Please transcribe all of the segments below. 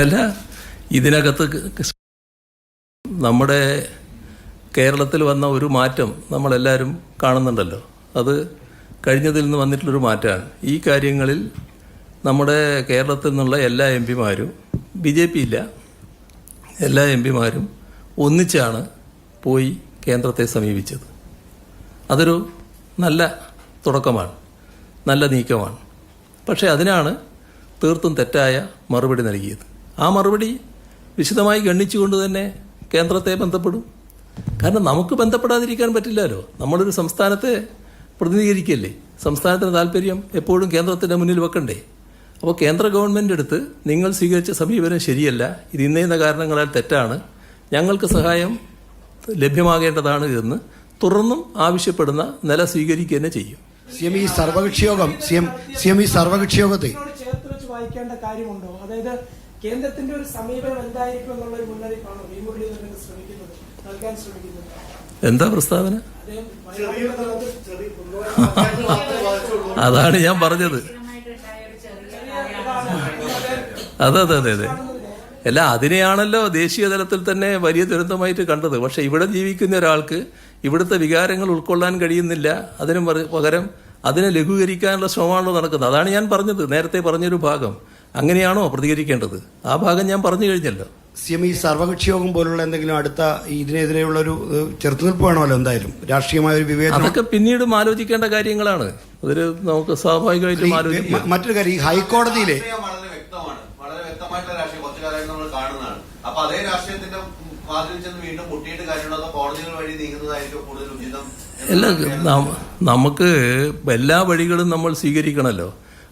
അല്ല, ഇതിനകത്ത് നമ്മുടെ കേരളത്തിൽ വന്ന ഒരു മാറ്റം നമ്മളെല്ലാവരും കാണുന്നുണ്ടല്ലോ. അത് കഴിഞ്ഞതിൽ നിന്ന് വന്നിട്ടുള്ളൊരു മാറ്റമാണ്. ഈ കാര്യങ്ങളിൽ നമ്മുടെ കേരളത്തിൽ നിന്നുള്ള എല്ലാ എം പിമാരും, BJP ഇല്ല, എല്ലാ എം പിമാരും ഒന്നിച്ചാണ് പോയി കേന്ദ്രത്തെ സമീപിച്ചത്. അതൊരു നല്ല തുടക്കമാണ്, നല്ല നീക്കമാണ്. പക്ഷേ അതിനാണ് തീർത്തും തെറ്റായ മറുപടി നൽകിയത്. ആ മറുപടി വിശദമായി ഗണ്ണിച്ചുകൊണ്ട് തന്നെ കേന്ദ്രത്തെ ബന്ധപ്പെടും. കാരണം നമുക്ക് ബന്ധപ്പെടാതിരിക്കാൻ പറ്റില്ലല്ലോ. നമ്മളൊരു സംസ്ഥാനത്തെ പ്രതിനിധീകരിക്കല്ലേ. സംസ്ഥാനത്തിൻ്റെ താല്പര്യം എപ്പോഴും കേന്ദ്രത്തിൻ്റെ മുന്നിൽ വെക്കണ്ടേ. അപ്പോൾ കേന്ദ്ര ഗവൺമെൻറ് അടുത്ത് നിങ്ങൾ സ്വീകരിച്ച സമീപനം ശരിയല്ല, ഇത് ഇന്ന കാരണങ്ങളാൽ തെറ്റാണ്, ഞങ്ങൾക്ക് സഹായം ലഭ്യമാകേണ്ടതാണ് എന്ന് തുടർന്നും ആവശ്യപ്പെടുന്ന നില സ്വീകരിക്കുക തന്നെ ചെയ്യും. ഈ സർവകക്ഷി യോഗത്തെ വായിക്കേണ്ട കാര്യമുണ്ടോ? അതായത് കേന്ദ്രത്തിന്റെ ഒരു സമീപനം എന്തായിരിക്കും എന്നുള്ള ഒരു മുന്നറിയിപ്പാണോ വി മുരളീധരൻ ശ്രമിക്കുന്നത്, നൽകാൻ ശ്രമിക്കുന്നത്? എന്താ പ്രസ്താവന? അതാണ് ഞാൻ പറഞ്ഞത്. അതെ അല്ല, അതിനെയാണല്ലോ ദേശീയ തലത്തിൽ തന്നെ വലിയ ദുരന്തമായിട്ട് കണ്ടത്. പക്ഷെ ഇവിടെ ജീവിക്കുന്ന ഒരാൾക്ക് ഇവിടുത്തെ വികാരങ്ങൾ ഉൾക്കൊള്ളാൻ കഴിയുന്നില്ല. അതിന് പകരം അതിനെ ലഘൂകരിക്കാനുള്ള ശ്രമമാണല്ലോ നടക്കുന്നത്. അതാണ് ഞാൻ പറഞ്ഞത്, നേരത്തെ പറഞ്ഞൊരു ഭാഗം. അങ്ങനെയാണോ പ്രതികരിക്കേണ്ടത്? ആ ഭാഗം ഞാൻ പറഞ്ഞു കഴിഞ്ഞല്ലോ. ഈ സർവകക്ഷി യോഗം പോലുള്ള എന്തെങ്കിലും അടുത്ത ഇതിനെതിരെയുള്ള ഒരു ചെറുത്തുനിൽപ്പ് വേണമല്ലോ എന്തായാലും, രാഷ്ട്രീയമായ ഒരു വിവേചനം. അതൊക്കെ പിന്നീടും ആലോചിക്കേണ്ട കാര്യങ്ങളാണ്. അതിൽ നമുക്ക് സ്വാഭാവികമായിട്ടും ആലോചിക്കാം. മറ്റൊരു കാര്യം, ഈ ഹൈക്കോടതിയിലെ വളരെ വ്യക്തമായിട്ടുള്ള രാഷ്ട്രീയം കുറച്ചു കാലമായി നമ്മൾ കാണുന്നതാണ്. അപ്പൊ അതേ രാഷ്ട്രീയത്തിന്റെ വാതിൽ ചെന്ന് വീണ്ടും മുട്ടിയിട്ട് കാര്യമുണ്ടോ, കോടതികൾ വഴി നീങ്ങുന്നതായിരിക്കും കൂടുതൽ ഉചിതം? അല്ല, നമുക്ക് എല്ലാ വഴികളും നമ്മൾ സ്വീകരിക്കണമല്ലോ.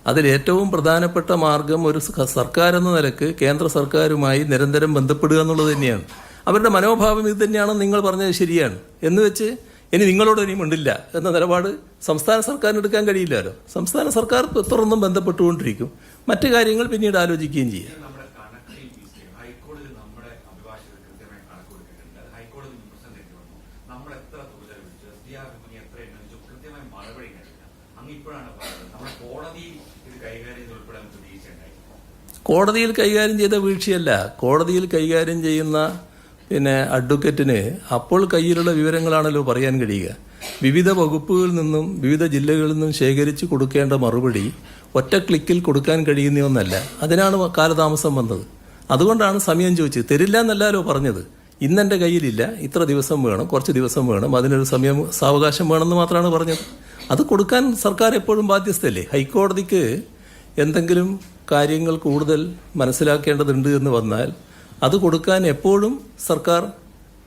അതിൽ ഏറ്റവും പ്രധാനപ്പെട്ട മാർഗം ഒരു സർക്കാർ എന്ന നിലക്ക് കേന്ദ്ര സർക്കാരുമായി നിരന്തരം ബന്ധപ്പെടുക എന്നുള്ളത് തന്നെയാണ്. അവരുടെ മനോഭാവം ഇത് തന്നെയാണെന്ന് നിങ്ങൾ പറഞ്ഞത് ശരിയാണ്. എന്ന് വെച്ച് ഇനി നിങ്ങളോട് ഇനിയും ഉണ്ടില്ല എന്ന നിലപാട് സംസ്ഥാന സർക്കാരിന് എടുക്കാൻ കഴിയില്ലല്ലോ. സംസ്ഥാന സർക്കാർ തുറന്നും ബന്ധപ്പെട്ടുകൊണ്ടിരിക്കും. മറ്റു കാര്യങ്ങൾ പിന്നീട് ആലോചിക്കുകയും ചെയ്യും. കോടതിയിൽ കൈകാര്യം ചെയ്ത വീഴ്ചയല്ല. കോടതിയിൽ കൈകാര്യം ചെയ്യുന്ന അഡ്വക്കറ്റിന് അപ്പോൾ കയ്യിലുള്ള വിവരങ്ങളാണല്ലോ പറയാൻ കഴിയുക. വിവിധ വകുപ്പുകളിൽ നിന്നും വിവിധ ജില്ലകളിൽ നിന്നും ശേഖരിച്ച് കൊടുക്കേണ്ട മറുപടി ഒറ്റ ക്ലിക്കിൽ കൊടുക്കാൻ കഴിയുന്ന ഒന്നല്ല. അതിനാണ് കാലതാമസം വന്നത്. അതുകൊണ്ടാണ് സമയം ചോദിച്ചത്. തരില്ല എന്നല്ലല്ലോ പറഞ്ഞത്. ഇന്നെൻ്റെ കയ്യിലില്ല, ഇത്ര ദിവസം വേണം, കുറച്ച് ദിവസം വേണം, അതിനൊരു സാവകാശം വേണമെന്ന് മാത്രമാണ് പറഞ്ഞത്. അത് കൊടുക്കാൻ സർക്കാർ എപ്പോഴും ബാധ്യസ്ഥയല്ലേ. ഹൈക്കോടതിക്ക് എന്തെങ്കിലും കാര്യങ്ങൾ കൂടുതൽ മനസ്സിലാക്കേണ്ടതുണ്ട് എന്ന് വന്നാൽ അത് കൊടുക്കാൻ എപ്പോഴും സർക്കാർ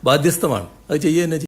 ബാധ്യസ്ഥമാണ്. അത് ചെയ്യുക തന്നെ ചെയ്യും.